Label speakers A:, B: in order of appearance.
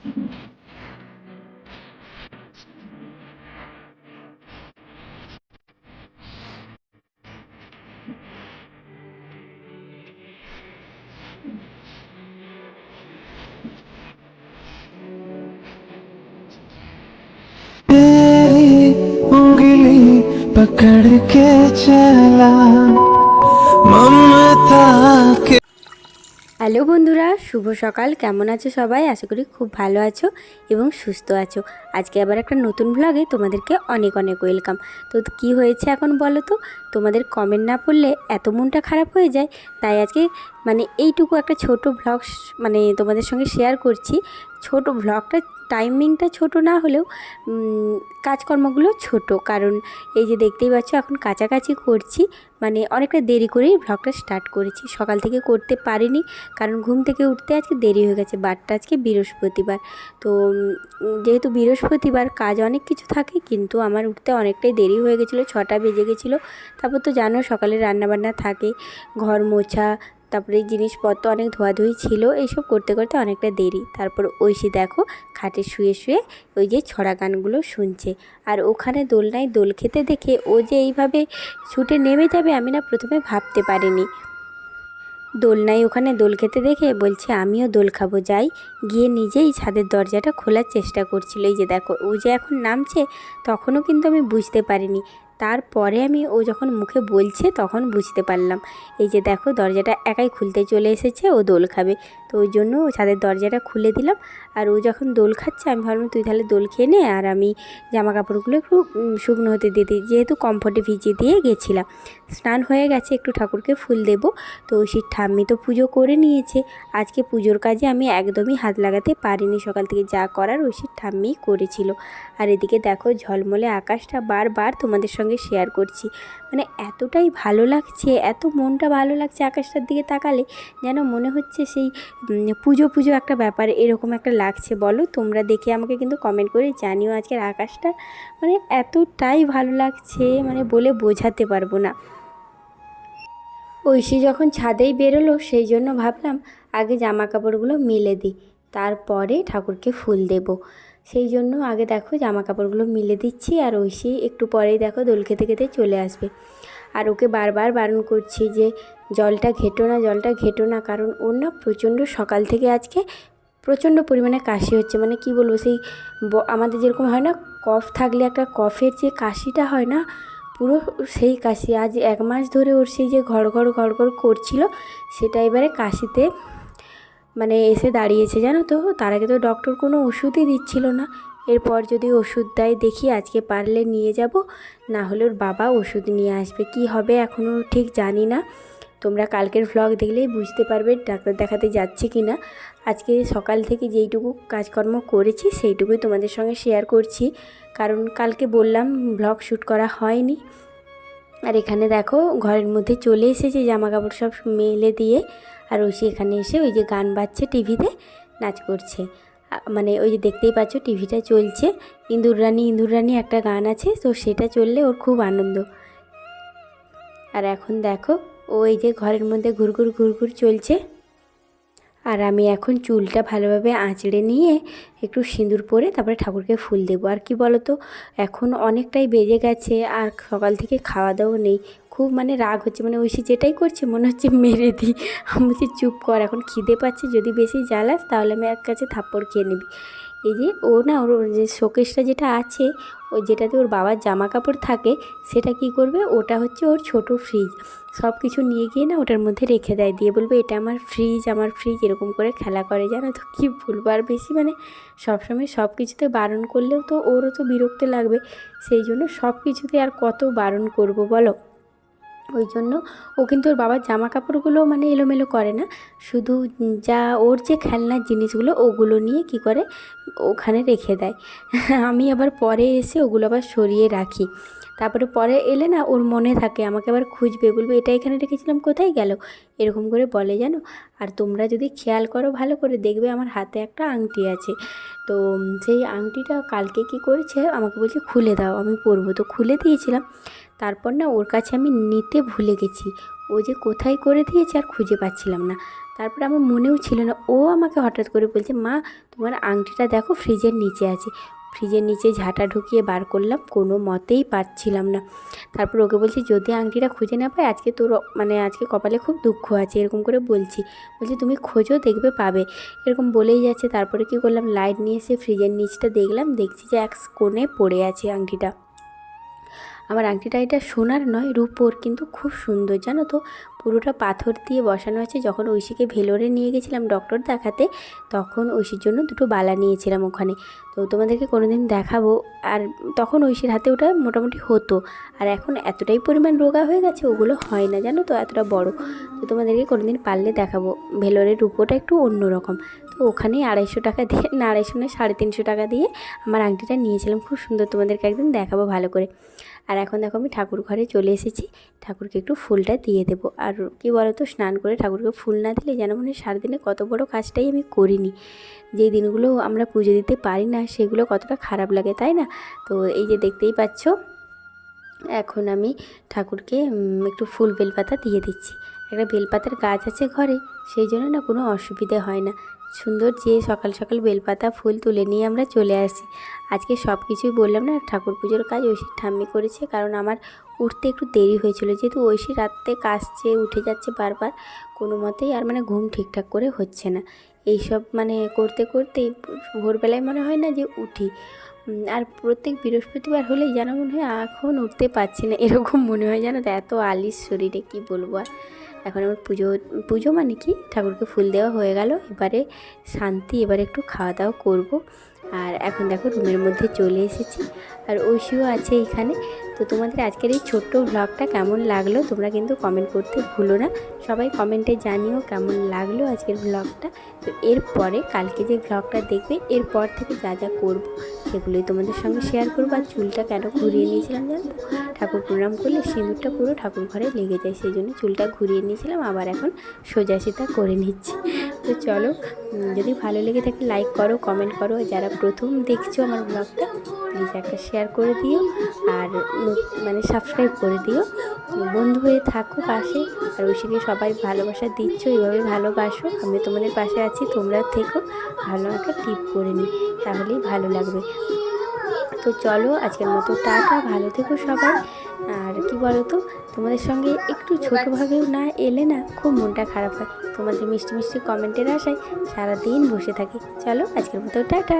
A: पकड़ के चला ममता के।
B: হ্যালো বন্ধুরা, শুভ সকাল। কেমন আছো সবাই? আশা করি খুব ভালো আছো এবং সুস্থ আছো। আজকে আবার একটা নতুন ব্লগে তোমাদেরকে অনেক অনেক ওয়েলকাম। তো কি হয়েছে এখন বলো তো? তোমাদের কমেন্ট না পড়লে এত মনটা খারাপ হয়ে যায়। তাই আজকে এইটুকু একটা ছোট ব্লগ তোমাদের সঙ্গে শেয়ার করছি। ছোট ব্লগটা টাইমিংটা ছোট না হলেও কাজকর্মগুলো ছোট, কারণ এই যে দেখতেই পাচ্ছ এখন কাছাকাছি করছি, অনেকটা দেরি করেই ব্লগটা স্টার্ট করেছি। সকাল থেকে করতে পারিনি কারণ ঘুম থেকে উঠতে আজকে দেরি হয়ে গেছে। বারটা আজকে বৃহস্পতিবার, তো যেহেতু বৃহস্পতিবার কাজ অনেক কিছু থাকে, কিন্তু আমার উঠতে অনেকটাই দেরি হয়ে গেছিলো, 6টা বেজে গেছিলো। তারপর তো জানো সকালে রান্নাবান্না থাকে, ঘর মোছা, তারপরে জিনিসপত্র অনেক ধোয়াধুয়ি ছিল, এইসব করতে করতে অনেকটা দেরি। তারপর ঐশী দেখো খাটে শুয়ে শুয়ে ওই যে ছড়া গানগুলো শুনছে, আর ওখানে দোলনায় দোল খেতে দেখে ও যে এইভাবে ছুটে নেমে যাবে আমি না প্রথমে ভাবতে পারিনি। দোলনায় ওখানে দোল খেতে দেখে বলছে আমিও দোল খাবো, যাই। গিয়ে নিজেই ছাদের দরজাটা খোলার চেষ্টা করছিল। এই যে দেখো ও যে এখন নামছে, তখনও কিন্তু আমি বুঝতে পারিনি। তারপরে ও যখন মুখে বলছে তখন বুঝতে পারলাম। এই যে দেখো দরজাটা একাই খুলতে চলে এসেছে, ও দোল খাবে। তো ওই জন্য ও ছাদের দরজাটা খুলে দিলাম। আর ও যখন দোল খাচ্ছে আমি ভাবলাম তুই তাহলে দোল খেয়ে নে, আর আমি জামা কাপড়গুলো একটু শুকনো হতে দিয়ে দিই, যেহেতু কমফোর্টে ভিজিয়ে দিয়ে গেছিলাম। স্নান হয়ে গেছে, একটু ঠাকুরকে ফুল দেবো। তো ঐশীর ঠাম্মি তো পুজো করে নিয়েছে। আজকে পুজোর কাজে আমি একদমই হাত লাগাতে পারিনি, সকাল থেকে যা করার ঐশীর ঠাম্মিই করেছিল। আর এদিকে দেখো ঝলমলে আকাশটা বারবার তোমাদের সঙ্গে শেয়ার করছি। এতটাই ভালো লাগছে, এত মনটা ভালো লাগছে আকাশটার দিকে তাকালে, যেন মনে হচ্ছে সেই পুজো পুজো একটা ব্যাপার এরকম একটা লাগছে। বলো তোমরা দেখে আমাকে কিন্তু কমেন্ট করে জানিও আজকের আকাশটা এতটাই ভালো লাগছে, বলে বোঝাতে পারবো না। ঐশী যখন ছাদেই বেরোলো, সেই জন্য ভাবলাম আগে জামা কাপড়গুলো মেলে দিই, তারপরে ঠাকুরকে ফুল দেব। সেই জন্য আগে দেখো জামা কাপড়গুলো মেলে দিচ্ছি, আর ঐশী একটু পরেই দেখো দোল খেতে খেতে চলে আসবে। আর ওকে বারবার বারণ করছি যে জলটা ঘেটো না, জলটা ঘেটো না, কারণ ওর না প্রচণ্ড সকাল থেকে আজকে প্রচণ্ড পরিমাণে কাশি হচ্ছে। কি বলবো, সেই আমাদের যেরকম হয় না কফ থাকলে একটা কফের যে কাশিটা হয় না, পুরো সেই কাশি। আজ 1 মাস ধরে ওর সেই যে ঘড় ঘড় করছিল, সেটা এবারে কাশিতে এসে দাঁড়িয়েছে, জানো তো। তার আগে তো ডক্টর কোনো ওষুধই দিচ্ছিল না। এরপর যদি ওষুধ দেয় দেখি, আজকে পারলে নিয়ে যাব, না হলে ওর বাবা ওষুধ নিয়ে আসবে। কি হবে এখনও ঠিক জানি না। তোমরা কালকের ভ্লগ দেখলেই বুঝতে পারবে ডাক্তার দেখাতে যাচ্ছি কি না। আজকে সকাল থেকে যেইটুকু কাজকর্ম করেছি সেইটুকুই তোমাদের সঙ্গে শেয়ার করছি, কারণ কালকে বললাম ভ্লগ শ্যুট করা হয়নি। আর এখানে দেখো ঘরের মধ্যে চলে এসেছে জামা কাপড় সব মেলে দিয়ে, আর ঐশী এখানে এসে ওই যে গান বাজছে টিভিতে, নাচ করছে। ওই যে দেখতেই পাচ্ছ টিভিটা চলছে, ইঁদুর রানী একটা গান আছে, তো সেটা চললে ওর খুব আনন্দ। আর এখন দেখো ও এই যে ঘরের মধ্যে ঘুরঘুর চলছে। আর আমি এখন চুলটা ভালোভাবে আঁচড়ে নিয়ে একটু সিঁদুর পরে তারপরে ঠাকুরকে ফুল দেবো। আর কি বলো তো, এখন অনেকটাই বেজে গেছে, আর সকাল থেকে খাওয়া দাওয়া নেই। খুব রাগ হচ্ছে, ঐশী যেটাই করছে মনে হচ্ছে মেরে দিই। আমি বলছি চুপ কর, এখন খিদে পাচ্ছে, যদি বেশি জ্বালাস তাহলে আমি এক কাছে থাপ্পড় খেয়ে নিবি। এই যে ও না, ওর যে শোকেসটা যেটা আছে, ওই যেটাতে ওর বাবার জামা কাপড় থাকে, সেটা কি করবে, ওটা হচ্ছে ওর ছোট ফ্রিজ। সব কিছু নিয়ে গিয়ে না ওটার মধ্যে রেখে দেয়, দিয়ে বলবে এটা আমার ফ্রিজ, আমার ফ্রিজ, এরকম করে খেলা করে, জানো তো। কী বলবো আর বেশি, সবসময় সব কিছুতে বারণ করলেও তো ওরও তো বিরক্ত লাগবে। সেই জন্য সব কিছুতে আর কত বারণ করব বলো। ওই জন্য ও কিন্তু ওর বাবার জামা কাপড়গুলো এলোমেলো করে না, শুধু যা ওর যে খেলনার জিনিসগুলো ওগুলো নিয়ে কি করে ওখানে রেখে দেয়। আমি আবার পরে এসে ওগুলো আবার সরিয়ে রাখি। তারপরে পরে এলে না ওর মনে থাকে, আমাকে আবার খুঁজবে, বলবে এটা এখানে রেখেছিলাম, কোথায় গেল, এরকম করে বলে, জানো। আর তোমরা যদি খেয়াল করো ভালো করে দেখবে আমার হাতে একটা আংটি আছে। তো সেই আংটিটা কালকে কি করেছে, আমাকে বলছে খুলে দাও আমি পরবো, তো খুলে দিয়েছিলাম। তারপর না ওর কাছে আমি নিতে ভুলে গেছি, ও যে কোথায় করে দিয়েছে আর খুঁজে পাচ্ছিলাম না। তারপরে আমার মনেও ছিল না, ও আমাকে হঠাৎ করে বলছে, মা তোমার আংটিটা দেখো ফ্রিজের নিচে আছে। ফ্রিজের নিচে ঝাঁটা ঢুকিয়ে বার করলাম, কোনো মতেই পাচ্ছিলাম না। তারপর ওকে বলছি, যদি আংটিটা খুঁজে না পাই আজকে তোর মানে আজকে কপালে খুব দুঃখ আছে, এরকম করে বলছি। বলছি তুমি খোঁজো, দেখবে পাবে, এরকম বলেই যাচ্ছে। তারপরে কী করলাম, লাইট নিয়ে এসে ফ্রিজের নিচটা দেখলাম, দেখছি যে এক কোণে পড়ে আছে আংটিটা। আমার আংটিটা এটা সোনার নয়, রূপোর, কিন্তু খুব সুন্দর জানো তো, পুরোটা পাথর দিয়ে বসানো আছে। যখন ঐশীকে ভেলোরে নিয়ে গেছিলাম ডক্টর দেখাতে, তখন ঐশীর জন্য দুটো বালা নিয়েছিলাম ওখানে, তো তোমাদেরকে কোনো দিন দেখাবো। আর তখন ঐশীর হাতে ওটা মোটামুটি হতো, আর এখন এতটাই পরিমাণ রোগা হয়ে গেছে, ওগুলো হয় না জানো তো, এতটা বড়। তো তোমাদেরকে কোনো দিন পারলে দেখাবো। ভেলোরের রূপোটা একটু অন্যরকম। তো ওখানেই 250 টাকা দিয়ে, না 250 না 350 টাকা দিয়ে আমার আংটিটা নিয়েছিলাম, খুব সুন্দর, তোমাদেরকে একদিন দেখাবো ভালো করে। আর এখন দেখো আমি ঠাকুর ঘরে চলে এসেছি, ঠাকুরকে একটু ফুলটা দিয়ে দেবো। আর কি বলো তো, স্নান করে ঠাকুরকে ফুল না দিলে যেন মনে হয় সারাদিনে কত বড় কাজটাই আমি করিনি। যেই দিনগুলো আমরা পুজো দিতে পারি না সেগুলো কতটা খারাপ লাগে, তাই না? তো এই যে দেখতেই পাচ্ছ, এখন আমি ঠাকুরকে একটু ফুল বেলপাতা দিয়ে দিচ্ছি। একটা বেলপাতার গাছ আছে ঘরে, সেই জন্য না কোনো অসুবিধে হয় না। সুন্দর যে সকাল সকাল বেলপাতা ফুল তুলে নিয়ে আমরা চলে আসি। আজকে সব কিছুই বললাম না, ঠাকুর পুজোর কাজ ঐশীর ঠাম্মি করেছে, কারণ আমার উঠতে একটু দেরি হয়েছিল, যেহেতু ঐশী রাত্রে কাশছে, উঠে যাচ্ছে বারবার, কোনো মতেই আর মানে ঘুম ঠিকঠাক করে হচ্ছে না। এইসব মানে করতে করতেই ভোরবেলায় মনে হয় না যে উঠি। আর প্রত্যেক বৃহস্পতিবার হলেই যেন মনে হয় এখন উঠতে পারছি না, এরকম মনে হয় জানো তো, এত আলিস শরীরে কি বলবো আর। এখন আমার পুজো মানে কি, ঠাকুরকে ফুল দেওয়া হয়ে গেল, এবারে শান্তি, এবারে একটু খাওয়া দাওয়া করবো। আর এখন দেখো রুমের মধ্যে চলে এসেছি, আর ঐশীও আছে এখানে। তো তোমাদের আজকের এই ছোট্ট ভ্লগটা কেমন লাগলো তোমরা কিন্তু কমেন্ট করতে ভুলো না, সবাই কমেন্টে জানিও কেমন লাগলো আজকের ভ্লগটা। তো এরপরে কালকে যে ভ্লগটা দেখবে, এরপর থেকে যা যা করবো সেগুলোই তোমাদের সঙ্গে শেয়ার করবো। আর চুলটা কেন ঘুরিয়ে নিয়েছিলাম জানো তো, ঠাকুর প্রণাম করলে সিঁদুরটা পুরো ঠাকুর ঘরে লেগে যায়, সেই জন্য চুলটা ঘুরিয়ে নিয়েছিলাম, আবার এখন সোজাসিধা করে নিচ্ছি। তো চলো, যদি ভালো লেগে থাকে লাইক করো, কমেন্ট করো, যারা প্রথম দেখছো আমার ব্লগটা প্লিজ একটা শেয়ার করে দিও, আর মানে সাবস্ক্রাইব করে দিও, বন্ধু হয়ে থাকো পাশে। আর ঐশীকে সবাই ভালোবাসা দিচ্ছ, এভাবে ভালোবাসো, আমি তোমাদের পাশে আছি, তোমরা থেকো, ভালো একটা টিপ করে নিই, তাহলেই ভালো লাগবে। তো চলো আজকের মতো টাটা, ভালো থেকো সবাই। আর কি বলো তো, তোমাদের সঙ্গে একটু ছোটোভাবেও না এলে না খুব মনটা খারাপ হয়, তোমাদের মিষ্টি মিষ্টি কমেন্টের আশায় সারাদিন বসে থাকি। চলো আজকের মতো টাটা।